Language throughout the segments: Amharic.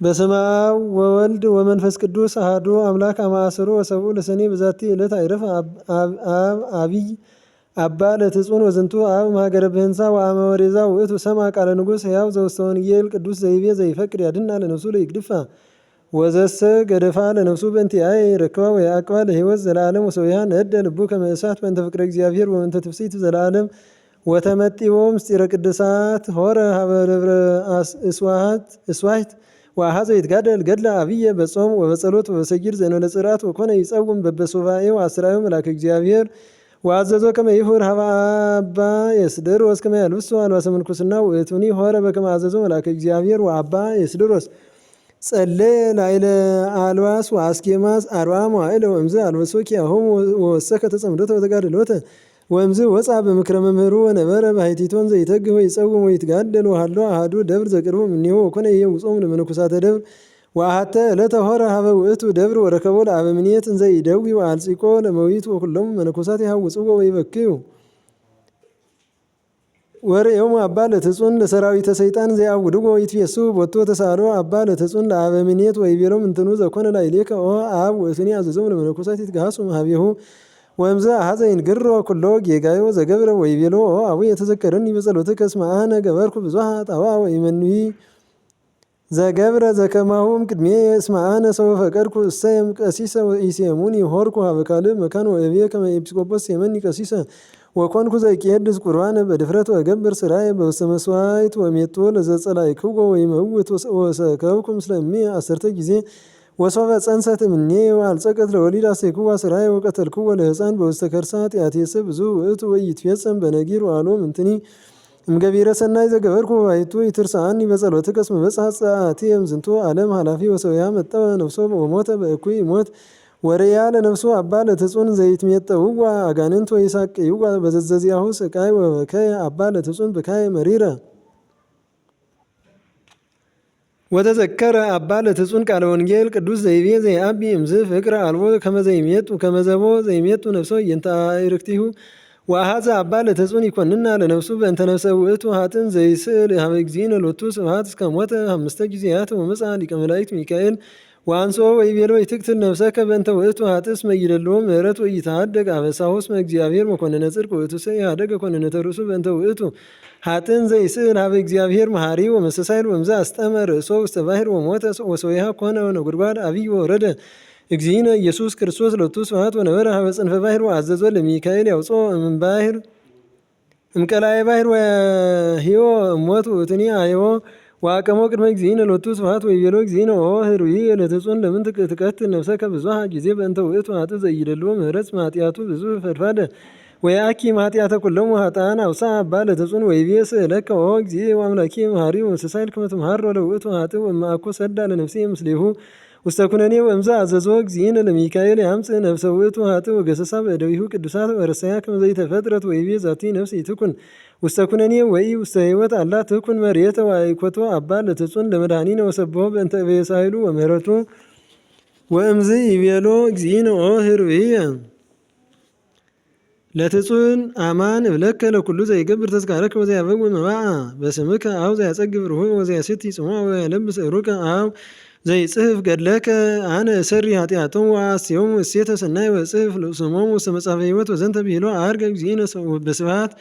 በስመ አብ ወወልድ ወመንፈስ ቅዱስ አሐዱ አምላክ አማሰሮ ወሰብኡ ለሰኔ በዛቲ ዕለት አይረፍ አብይ አባ ለትጹን ወዝንቱ አብ ማገረ ብህንሳ ወአመ ወሬዛ ውእቱ ሰማ ቃለ ንጉሥ ሕያው ዘውስተ ወንጌል ቅዱስ ዘይቤ ዘይፈቅድ ያድና ለነፍሱ ለይግድፋ ወዘሰ ገደፋ ለነፍሱ በእንቲአየ ረክባ ወያዕቅባ ለሕይወት ዘለዓለም ወሰውያ ነደ ልቡ ከመ እሳት በእንተ ፍቅረ እግዚአብሔር ወእንተ ትፍሥሕት ዘለዓለም ወተመጢቦ ምስጢረ ቅድሳት ሆረ ሀበ ደብረ እስዋሕት ወአኀዘ ይትጋደል ገድለ አብየ በጾም ወበጸሎት ወበሰጊድ ዘእንበለ ጽርዓት ወኮነ ይጸውም በበሱባኤው አስራዩ መልአከ እግዚአብሔር ወአዘዞ ከመ ይሁር ሀበ አባ የስድሮስ ከመ ያልብሶ አልባሰ ምንኩስና ውእቱኒ ሆረ በከመ አዘዞ መልአከ እግዚአብሔር ወአባ የስድሮስ ጸለየ ላዕለ አልባስ ወአስኬማስ አርብዓ መዋዕለ ወእምዝ አልበሶ ኪያሆሙ ወወሰከ ተጸምዶተ ወተጋድሎተ ወእምዝ ወፃ በምክረ መምህሩ ወነበረ ባሕቲቶን ዘይተግህ ወይጸውም ወይትጋደል ወሀሎ አሐዱ ደብር ዘቅርቡ እምኔሁ ወኮነ ይሄውጾሙ ለመነኮሳተ ደብር ወአሐተ ዕለተ ሆረ ሀበ ውእቱ ደብር ወረከቦ ለአበምኔት እንዘ ይደዊ ወአልጺቆ ለመዊት ወኩሎሙ መነኮሳት ይሐውጽዎ ወይበክዩ ወርእዮሙ አባ ለትጹን ለሰራዊተ ሰይጣን ዘያውድዎ ወይትፌስሑ ቦቶ ተሳሎ አባ ለትጹን ለአበምኔት ወይቤሎሙ እንትኑ ዘኮነ ላዕሌከ ኦ አብ ወእቱኒ አዘዞሙ ለመነኮሳት ይትገሃሱ እምኀቤሁ ወእምዝ አኀዘ ይንግሮ ኩሎ ጌጋዮ ዘገብረ ወይቤሎ ኦ አቡየ ተዘከረኒ በጸሎትከ እስመ አነ ገበርኩ ብዙኃ ጣውዓ ወኢመኑይ ዘገብረ ዘከማሁም ቅድሜየ እስመ አነ ሰው ፈቀድኩ እሰየም ቀሲሰ ወኢሴሙኒ ሆርኩ ሀበ ካልእ መካን ወእብየ ከመ ኤጲስቆጶስ ሴመኒ ቀሲሰ ወኮንኩ ዘይቄድስ ቁርባነ በድፍረት ወገብር ሥራየ በውስተ መስዋዕት ወሜጦ ለዘጸላእክዎ ወይመውት ወሰከብኩ ምስለ እምየ 10 ጊዜ ወሶበ ጸንሰት እምኔየ ወአልጸቀት ለወሊድ አሴክዋ ሥራየ ወቀተልክዎ ለሕፃን በውስተ ከርሳ ኃጢአቴሰ ብዙ ውእቱ ወኢይትፌጸም በነጊር ወአልቦ ምንትኒ እምገቢረ ሰናይ ዘገበርኩ ባሕቱ ይትርሳዕኒ በጸሎትከ እስመ በጽሐት ጸአትየ እምዝንቱ ዓለም ኃላፊ ወሰውያ መጠወ ነፍሶ ወሞተ በእኩይ ሞት ወርእያ ለነፍሱ አባ ለትጹን ዘይትሜጠውዋ አጋንንት ወይሳቅይዋ በዘዘዚያሁ ስቃይ ወበከየ አባ ለትጹን ብካየ መሪረ ወተዘከረ አባ ለትጹን ቃለ ወንጌል ቅዱስ ዘይቤ ዘይአቢ እምዝ ፍቅረ አልቦ ከመዘቦ ዘይሜጡ ነፍሶ እየንተ አዕርክቲሁ ወአኀዘ አባ ለትጹን ይኰንና ለነፍሱ በእንተ ነፍሰ ውእቱ ኃጥእ ዘይስእል ሀበ እግዚእነ ሎቱ ስብሐት እስከ ሞተ 5 ጊዜያት ወመጽአ ሊቀ መላእክት ሚካኤል ወአንሥኦ ወይቤሎ ይትቅትል ነፍሰከ በእንተ ውእቱ ኃጥእ እስመ ይደልዎ ምሕረት ወኢይትሐደግ አበሳሁ እስመ እግዚአብሔር መኰንነ ጽድቅ ውእቱሰ ኢሐደገ ኰንነተ ርእሱ በእንተ ውእቱ ኃጥእ ዘይስእል ሀበ እግዚአብሔር መሐሪ ወመስተሳይል ወእምዝ አስጠመ ርእሶ ውስተ ባሕር ወሞተ ወሶይሃ ኮነ ነጐድጓድ አብይ ወረደ እግዚእነ ኢየሱስ ክርስቶስ ሎቱ ስብሐት ወነበረ ሀበ ጽንፈ ባሕር ወአዘዞ ለሚካኤል ያውጽኦ እምባሕር እምቀላዔ ባሕር ወሕዮ እሞት ውእቱኒ አየዎ ወአቀሞ ቅድመ እግዚእነ ሎቱ ስብሐት ወይቤሎ እግዚእነ ኦ ኅሩይ ለትጹን ለምን ትቀትል ነፍሰከ ብዙኃ ጊዜ በእንተ ውእቱ ኃጥእ ዘይደልዎ ምሕረት እስመ ኃጢአቱ ብዙ ፈድፋደ ወየአኪም ኃጢአተ ኩሎሙ ኃጥኣን አውሳ አባ ለትጹን ወይቤ ስእለከ ኦ እግዚእ ወአምላኬ መሐሪ ወመስተሳይል ከመ ትምሃሮ ለውእቱ ኃጥእ ወእምአኮ ሰዳ ለነፍሴ ምስሌሁ ውስተ ኩነኔ ወእምዝ አዘዞ እግዚእነ ለሚካኤል ያምጽእ ነፍሰ ውእቱ ኃጥእ ወገሰሳ በእደዊሁ ቅዱሳት ወረሰያ ከመ ዘይተፈጥረት ወይቤ ዛቲ ነፍስ ኢትኩን ውስተ ኩነኔ ወኢ ውስተ ሕይወት አላ ትኩን መርየተ ወአይኰቶ አባ ለትጹን ለመድኃኒነ ወሰብሖ በእንተ እበየሳህሉ ወምህረቱ ወእምዝ ይቤሎ እግዚእነ ኦ ኅሩየ ለትጹን አማን እብለከ ለኩሉ ዘይገብር ተዝካረከ ወዘያበው መባአ በስምከ አው ዘያጸግብ ርሁበ ወዘያሴቲ ጽሙዐ ወያለብስ እሩቀ አው ዘይጽሕፍ ገድለከ አነ እሰሪ ኃጢአቶሙ ወአስዮሙ እሴተ ሰናይ ወእጽሕፍ ስሞሙ ውስተ መጽሐፈ ሕይወት ወዘንተ ብሂሎ ዐርገ እግዚእነ በስብሐት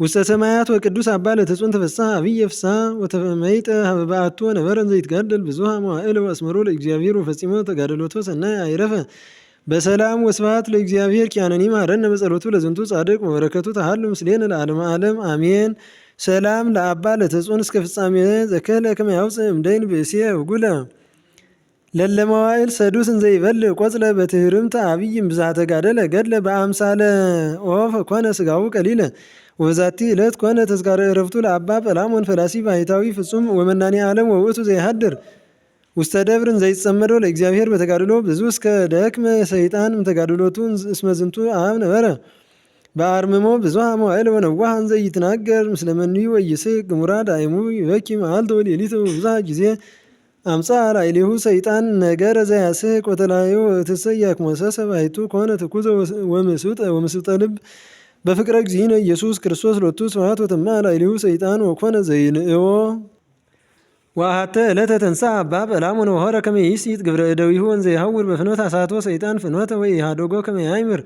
ውስተ ሰማያት ወቅዱስ አባ ለትጹን ተፈሥሐ አብየ ፍስሐ ወተመይጠ ሀበ በዓቱ ወነበረ ዘይትጋደል ብዙኃ መዋዕለ ወአስመሮ ለእግዚአብሔር ወፈጺሞ ተጋድሎቶ ሰናይ አይረፈ በሰላም ወስብሐት ለእግዚአብሔር ኪያነኒ መሐረነ በጸሎቱ ለዝንቱ ጻድቅ ወበረከቱ ተሃሉ ምስሌነ ለዓለመ ዓለም አሜን። ሰላም ለአባ ለትጹን እስከ ፍጻሜ ዘከለ ከመ ያውፅእ እምደይን ብእሴ እጉለ ለለመዋዕል ሰዱስ እንዘ ይበልዕ ቈጽለ በትሕርምተ አብይ ብዝኃ ተጋደለ ገድለ በአምሳለ ኦፍ ኮነ ሥጋሁ ቀሊለ ወበዛቲ ዕለት ኮነ ተዝካረ ዕረፍቱ ለአባ ጰላሞን ፈላሲ ባሕታዊ ፍጹም ወመናኔ ዓለም ወውእቱ ዘይሃድር ውስተ ደብርን ዘይጸመዶ ለእግዚአብሔር በተጋድሎ ብዙ እስከ ደክመ ሰይጣን እምተጋድሎቱ እስመ ዝንቱ አብ ነበረ በአርምሞ ብዙኃ መዋዕለ ወነዋሕ እንዘ ይትናገር ምስለ መኑይ ወይስሕቅ ግሙራ ዳእሙ ይበኪ መዓልተ ወሌሊተ ብዙኃ ጊዜ አምጽአ ላዕሌሁ ሰይጣን ነገረ ዘያስሕቅ ወተላዮ ወእትሰ ያክሞሰሰ ባሕቱ ኮነ ትኩዘ ወምስውጠ ልብ በፍቅረ እግዚእነ ኢየሱስ ክርስቶስ ሎቱ ስብሐት ወተማ ላዕሌሁ ሰይጣን ወኮነ ዘይንእዎ ወአሐተ ዕለተ ተንሥአ አባ ጰላሞን ወሖረ ከመ ይስይጥ ግብረ እደዊሁ ወንዘ ይሐውር በፍኖተ አሳቶ ሰይጣን ፍኖተ ወኢሃደጎ ከመ ያእምር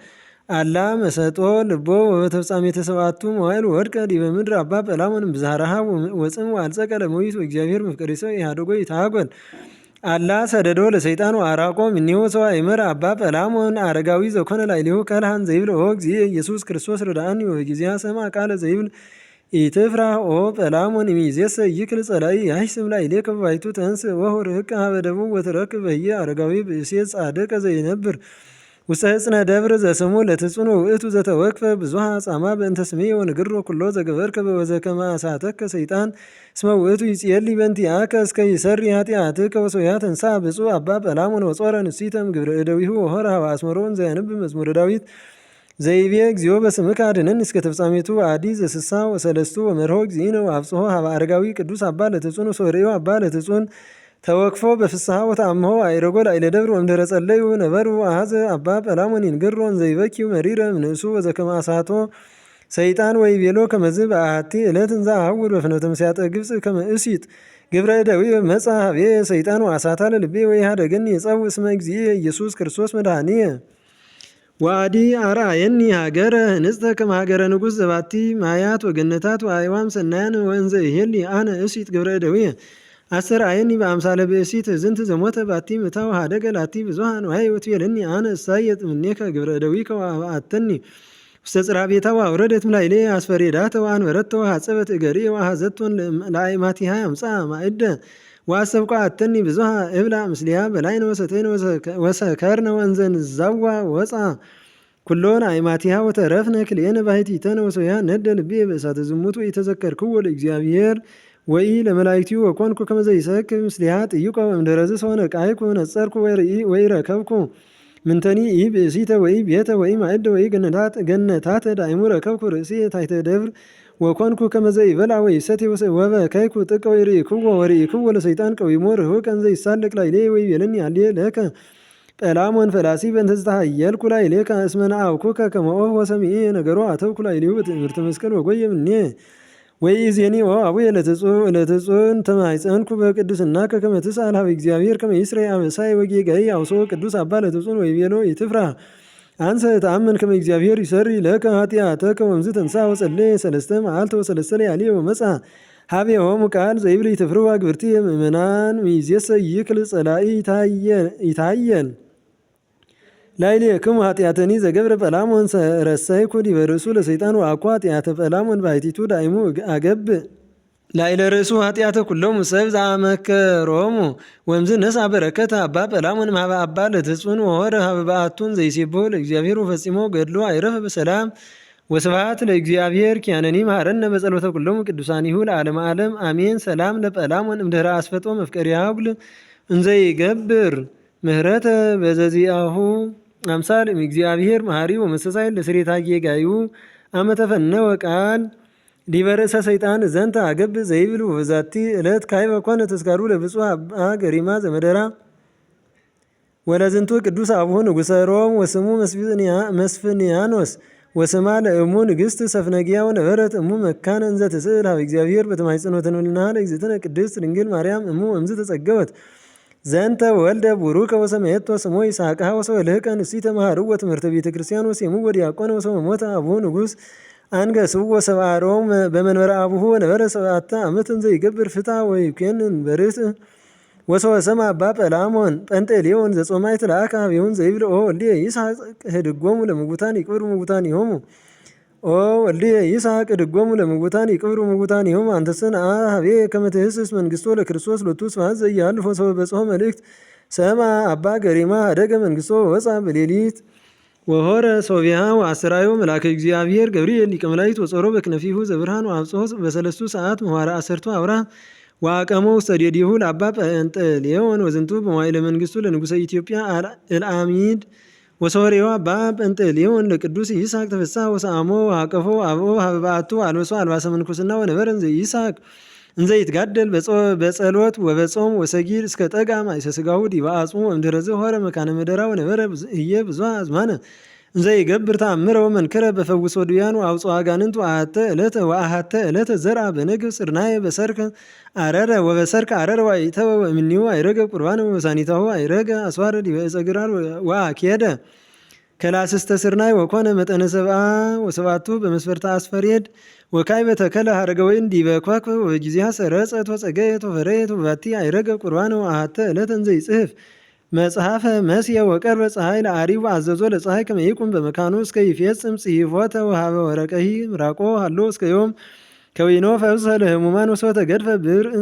አላ መሰጦ ልቦ ወበተፍጻሜተ ሰብአቱ መዋዕል ወድቀ ዲበ ምድር አባ ጰላሞን እምብዝሃ ረኃብ ወጽም ወአልጸቀ ለመዊት ወእግዚአብሔር መፍቀሬ ሰብእ ኢሃደጎ ይትሐጐል አላ ሰደዶ ለሰይጣን ወአራቆ እምኔሁ ሰው አእመረ አባ ጰላሞን አረጋዊ ዘኮነ ላዕሌሁ ከልሃን ዘይብል ኦ እግዚእ ኢየሱስ ክርስቶስ ርዳአኒ ወበጊዜሃ ሰምዐ ቃለ ዘይብል ኢትፍራህ ኦ ጰላሞን እምይእዜሰ ይክል ጸላኢ ያሕስም ላዕሌከ በባሕቱ ተንሥእ ወሑር ሕቀ ሀበ ደቡብ ወትረክብ በህየ አረጋዊ ብእሴ ጻድቅ ዘይነብር ውስተ ሕፅነ ደብር ዘስሙ ለትጹን ውእቱ ዘተወክፈ ብዙኃ ጻማ በእንተ ስሜ ወንግሮ ኩሎ ዘገበርከ ወዘከመ አሳተከ ሰይጣን እስመ ውእቱ ይጼሊ በእንቲአከ እስከ ይሠሪ ኃጢአትከ ወሶያ ተንሥአ ብፁዕ አባ ጰላሞን ወጾረ ንስቲተም ግብረ እደዊሁ ወሖረ ሀበ አስመሮ ዘያነብብ መዝሙረ ዳዊት ዘይቤ እግዚኦ በስምከ አድኅነኒ እስከ ተፍጻሜቱ አዲ ዘስሳ ወሰለስቱ ወመርሆ እግዚእነ ወአብጽሖ ሀበ አረጋዊ ቅዱስ አባ ለትጹን ወሶርዮ አባ ለትጹን ተወክፎ በፍስሐ ወተአምሆ አዕረጎ ላዕለ ደብር ወእምድኅረ ጸለዩ ነበሩ አኀዘ አባ ጰላሞን ይንግሮ እንዘይበኪዩ መሪረ እምንእሱ ወዘከመ አሳቶ ሰይጣን ወይቤሎ ከመዝ በአሐቲ ዕለት እንዘ አሐውር በፍኖተ ምሥያጠ ግብጽ ከመ እሲጥ ግብረ እደዊየ መጽአ ኀቤየ ሰይጣን ወአሳታ ለልቤ ወኢሃደገኒ የጸውዕ እስመ እግዚእ ኢየሱስ ክርስቶስ መድኃኒየ ወአዲ አርአየኒ ሀገረ ህንጽተ ከመ ሀገረ ንጉሥ ዘባቲ ማያት ወገነታት ወአዕዋም ሰናያን ወእንዘ ይሄሊ አነ እሲጥ ግብረ እደዊየ አስተርአየኒ በአምሳለ ብእሲት ዝንት ዘሞተ ባቲ ምታው ሀደገ ላቲ ብዙኃ ንዋየ ወትቤለኒ አነ እሳየጥ እምኔከ ግብረ እደዊከ ወአተኒ ውስተ ጽርሐ ቤታ ወአውረደት እምላዕሌ አስፈሬዳተ ወአንበረተ ወሐጸበት እገሪየ ወአሐዘቶን ለአእማቲሃ አምጽአ ማእደ ወአሰብቋአተኒ ብዙኃ እብላ ምስሊሃ በላይነ ወሰተይነ ወሰከርነ ወእንዘ ንዛዋ ወፃ ኩሎን አእማቲሃ ወተረፍነ ክልኤነ ባሕቲተነ ወሶያ ነደ ልቤ በእሳተ ዝሙት ወኢተዘከርክዎ ለእግዚአብሔር ወኢ ለመላእክቲሁ ወኮንኩ ከመ ዘይሰክር ምስሊሃ ጥይቆ እምድኅረዝ ሰወነቃይኩ ነጸርኩ ወኢረከብኩ ምንተኒ ኢ ብእሲተ ወኢ ቤተ ወኢ ማእደ ወኢ ገነታተ ዳእሙ ረከብኩ ርእስየ ታሕተ ደብር ወኮንኩ ከመ ዘይበልዕ ወይሰትይ ወበከይኩ ጥቀ ወርኢክዎ ለሰይጣን ቀዊሞ ርሑቀ እንዘ ይሳለቅ ላዕሌየ ወይቤለኒ ሃልየ ለከ ጰላሞን ፈላሲ በእንተ ዝተሃየልኩ ላዕሌከ እስመ ነአብኩከ ከመ ኦፍ ወሰምዒየ ነገሮ አተውኩ ላዕሌሁ በትእምርተ መስቀል ወጎየ እምኔየ ወኢዜኒ ኦ አቡየ ለትጹን ተማኅፀንኩ በቅድስናከ ከመ ትስአል ኀበ እግዚአብሔር ከመ ይስረይ አበሳየ ወጌጋየ አውሥኦ ቅዱስ አባ ለትጹን ወይቤሎ ኢትፍራህ አንሰ እተአመን ከመ እግዚአብሔር ይሠሪ ለከ ኃጢአተከ ወእምዝ ተንሥአ ወጸለየ ሰለስተ መዓልተ ወሰለስተ ለያልየ ወመጽአ ኀቤሆሙ ቃል ዘይብል ኢትፍርሁ አግብርቲየ ምእመናን እምይእዜሰ ይክል ጸላኢ ይታየል ላዕሌክሙ ኃጢአተኒ ዘገብረ ጰላሞን ረሰይኩ ዲበ ርእሱ ለሰይጣን ወአኮ ኃጢአተ ጰላሞን ባሕቲቱ ዳእሙ አገብእ ላዕለ ርእሱ ኃጢአተ ኩሎሙ ሰብ ዘአመከሮሙ ወእምዝ ነሥአ በረከተ አባ ጰላሞን እምኀበ አባ ለትጹን ወሖረ ሀበ በአቱን ዘይሴብሖ ለእግዚአብሔር ወፈጺሞ ገድሎ አይረፈ በሰላም ወስብሐት ለእግዚአብሔር ኪያነኒ መሐረነ በጸሎተ ኩሎሙ ቅዱሳኒሁ ለዓለመ ዓለም አሜን። ሰላም ለጰላሞን እምድኅረ አስፈጦ መፍቀሬ ሀጉል እንዘይገብር ምህረተ በዘዚአሁ አምሳል እግዚአብሔር መሐሪ ወመስተሳይል ለስሬታ ጌጋዩ አመተፈነወ ቃል ዲበ ርእሰ ሰይጣን ዘንተ አገብእ ዘይብል በዛቲ ዕለት ካዕበ ኮነ ተስካሩ ለብፁዕ አባ ገሪማ ዘመደራ ወለዝንቱ ቅዱስ አቡሁ ንጉሠ ሮም ወስሙ መስፍንያኖስ ወስማ ለእሙ ንግሥት ሰፍነጊያ ወነበረት እሙ መካነ እንዘ ትስእል ኀበ እግዚአብሔር በተማኅፀኖተ ንጽሕና ለእግዝእትነ ቅድስት ድንግል ማርያም እሙ እምዝ ተጸገወት ዘንተ ወልደ ቡሩከ ወሰመየቶ ስሞ ይስሐቅሃ ወሰወልህቀ ንስቲተ መሃርዎ ትምህርተ ቤተ ክርስቲያን ወሴሙ ወዲያቆነ ወሰመሞተ አቡሁ ንጉሥ አንገሥዎ ሰብአ ሮም በመንበረ አቡሁ ወነበረ 7 ዓመት እንዘ ይገብር ፍትሐ ወይኮንን በርትዕ ወሰወሰማ አባ ጰላሞን ጰንጠሌዎን ዘጾማዕት ለአከ ኀቤሁን ዘይብል ኦ ወልድየ ይስሐቅ ህድጎሙ ለምውታን ይቅብሩ ምውታኒሆሙ ኦ ወልድየ ይስሐቅ ህድጎሙ ለምውታን ይቅብሩ ምውታኒሆሙ አንተሰ ነአ ኀቤየ ከመ ትህስስ መንግሥቶ ለክርስቶስ ሎቱ ስብሐት ዘኢያልፎ ሰበ በጽሖ መልእክት ሰማ አባ ገሪማ ኀደገ መንግሥቶ ወወፃ በሌሊት ወሖረ ሶብያ ወአስተርአዮ መልአከ እግዚአብሔር ገብርኤል ሊቀ መላእክት ወጾሮ በክነፊሁ ዘብርሃን ወአብጽሖ በሰለስቱ ሰዓት ምህዋረ አሰርቱ አውራህ ወአቀሞ ውስተ ዴዴሁ ለአባ ጰንጠሌዎን ወዝንቱ በመዋዕለ መንግሥቱ ለንጉሠ ኢትዮጵያ አልአሚድ ወሶርዮ አባ ጰንጠሌዎን ለቅዱስ ይስሐቅ ተፈሥሐ ወሰአሞ ወአቀፎ አብኦ ኀበ በአቱ አልበሶ አልባሰ ምንኩስና ወነበረ እንዘ ይስሐቅ እንዘ ይትጋደል በጸሎት ወበጾም ወሰጊድ እስከ ጠጋ ማእሰ ሥጋሁ ዲበ አጽሙ ወእምድኅረዝ ሖረ መካነ መደራ ወነበረ ህየ ብዙኃ አዝማነ እንዘ ይገብር ተአምረ ወመንክረ በፈውሶ ድውያን ወአውጽኦ አጋንንት ወአሐተ ዕለተ ዘርአ በነግህ ጽርናየ በሰርከ አረረ ወበሰርከ አረረ ወኢተወ ወእምኔሁ አይረገ ቁርባነ ወበሳኒታሁ አይረገ አስዋረ ዲበ ዕፀ ግራር ወአኬደ ከላስስተ ስርናይ ወኮነ መጠነ ሰብአ ወሰባቱ በመስፈርተ አስፈሬድ ወካይ በተከለ ሀረገ ወይን ዲበ ኮከብ ወጊዜሃ ሰረጸት ወጸገየት ወፈረየት ወባቲ አይረገ ቁርባነ ወአሐተ ዕለተ እንዘ ይጽሕፍ መጽሐፈ መስየ ወቀርበ ፀሐይ ለአሪብ አዘዞ ለፀሐይ ከመ ይቁም በመካኑ እስከ ይፌጽም ጽሕፎተ ወሀበ ወረቀሂ ምራቆ ሀሎ እስከ ዮም ከዊኖ ፈውሰ ለህሙማን ወሶተ ገድፈ ብርእ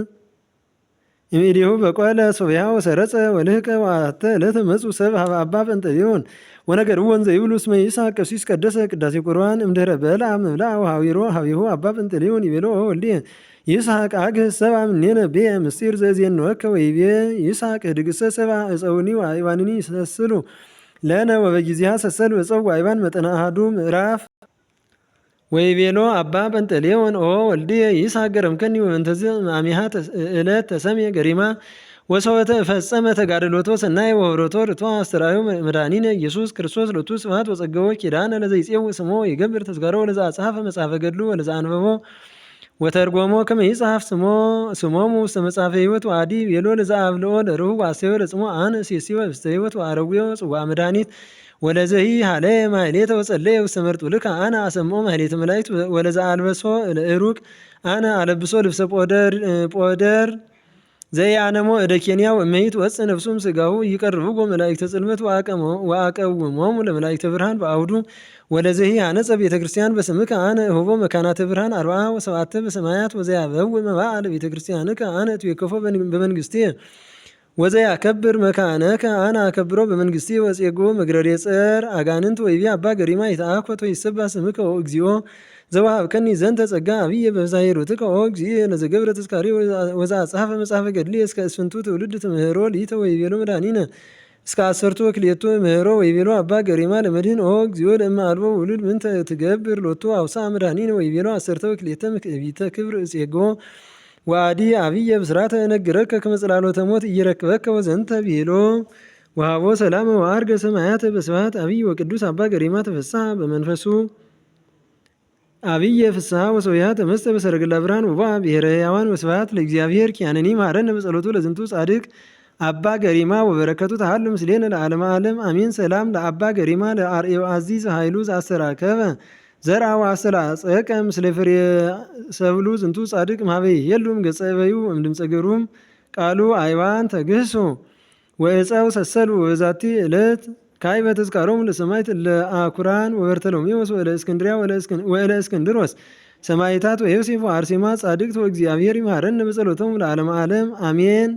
እምኢዴሁ በቆለ ሶብያ ወሰረጸ ወልህቀ ወአሐተ ዕለተ መጽኡ ሰብእ ሀበ አባ ጰንጠሌዎን ወነገርዎ እንዘ ይብሉ እስመ ይስሐቅ ቀሲስ ቀደሰ ቅዳሴ ቁርባን እምድኅረ በልዐ መብልዐ ወሐዊሮ ሀቢሁ አባ ጰንጠሌዎን ይቤሎ ወልድየ ይስሐቅ አግህ ሰብአ እምኔነ ብየ ምስጢር ዘዜንወከ ወይቤ ይስሐቅ ህድግሰ ሰብአ እፀውኒ ወአይባንኒ ይሰስሉ ለነ ወበጊዜሃ ሰሰሉ እፀው ወአይባን መጠነ አሐዱ ምዕራፍ ወይቤሎ አባ ጰንጠሌዎን ኦ ወልድየ ይስሐቅ ገረምከኒ ወበእንተዝ አሚሃ ዕለት ተሰምየ ገሪማ ወሰወተ ፈጸመ ተጋድሎቶ ሰናየ ወኅብረቶ ርቱዐ አስተርአዮ መድኃኒነ ኢየሱስ ክርስቶስ ሎቱ ስብሐት ወጸገዎ ኪዳነ ለዘይጼውዕ ስሞ ይገብር ተዝካሮ ለዘአጽሐፈ መጽሐፈ ገድሉ ወለዘአንበቦ ወተርጎሞ ከመ ይጽሐፍ ስሞሙ ውስተ መጽሐፈ ሕይወት ወአዲ ቤሎ ለዘአብልኦ ለርሁብ ወአስተዮ ለጽሞ አነ እሴስዮ ውስተ ሕይወት ወአረጉዮ ጽዋዐ መድኃኒት ወለዘሂ ሀለየ ማሕሌተ ወጸለየ ውስተ መርጡልከ አነ አሰምዖ ማሕሌተ መላእክት ወለዘአልበሶ ለእሩቅ አነ አለብሶ ልብሰ ጶደር ዘየአነሞ እደ ኬንያ ወእመይት ወጽእ ነፍሱም ሥጋሁ ይቀርብዎ መላእክተ ጽልመት ወአቀውሞሙ ለመላእክተ ብርሃን በአውዱ ወለዘሂ አነጸ ቤተ ክርስቲያን በስምከ አነ እሁቦ መካናተ ብርሃን አርብዓ ወሰብዓተ በሰማያት ወዘያበውእ መባዓ ለቤተ ክርስቲያንከ አነ እትዌከፎ በመንግሥትየ ወዘያከብር መካነከ አነ አከብሮ በመንግሥትየ ወፄጎ መግረሬ ጸር አጋንንት ወይቤ አባ ገሪማ ይትአኮቶ ይሰብሐ ስምከ ኦ እግዚኦ ዘወሀብከኒ ዘንተ ጸጋ አብየ በብዛሄሮትከ ኦ እግዚእ ለዘገብረ ተዝካሪ ወዘአጽሐፈ መጽሐፈ ገድልየ እስከ እስፍንቱ ትውልድ ትምህሮ ሊተ ወይቤሎ መድኃኒነ እስከ አሰርቱ ወክልኤቱ ምህሮ ወይቤሎ አባ ገሪማ ለመድህን ኦ እግዚኦ ለእመ አልቦ ውሉድ ምንተ ትገብር ሎቱ አውሳ መድኃኒነ ወይቤሎ አሰርተ ወክልኤተ ምክዕቢተ ክብር እፄጎ ወአዲ አብየ ብስራተ እነግረከ ከመ ጽላሎተ ሞት ኢይረክበከ ወዘንተ ቤሎ ወሀቦ ሰላመ ወዐርገ ሰማያተ በስብሐት አብይ ወቅዱስ አባ ገሪማ ተፈስሐ በመንፈሱ አብየ ፍስሐ ወሶብያ ተመስጠ በሰረገላ ብርሃን ወቦአ ብሔረ ሕያዋን ወስብሐት ለእግዚአብሔር ኪያነኒ መሐረነ በጸሎቱ ለዝንቱ ጻድቅ አባ ገሪማ ወበረከቱ ተሃሉ ምስሌነ ለዓለመ ዓለም አሜን። ሰላም ለአባ ገሪማ ለአርኤው አዚዝ ኃይሉ ዘአስተራከበ ዘርአ ወአስተላጸቀ ምስለ ፍሬ ሰብሉ ዝንቱ ጻድቅ ማህበይ የሉም ገጸ በዩ እምድምፀ ገሩም ቃሉ አይባን ተግህሶ ወእፀው ሰሰሉ ወዛቲ ዕለት ካዕበ ተዝካሮሙ ለሰማዕት ለአኩራን ወበርተሎሜዎስ ወለእስክንድርያ ወለእስክንድሮስ ሰማዕታት ወዮሴፍ ወአርሴማ ጻድቅት ወእግዚአብሔር ይምሐረነ በጸሎቶሙ ለዓለመ ዓለም አሜን።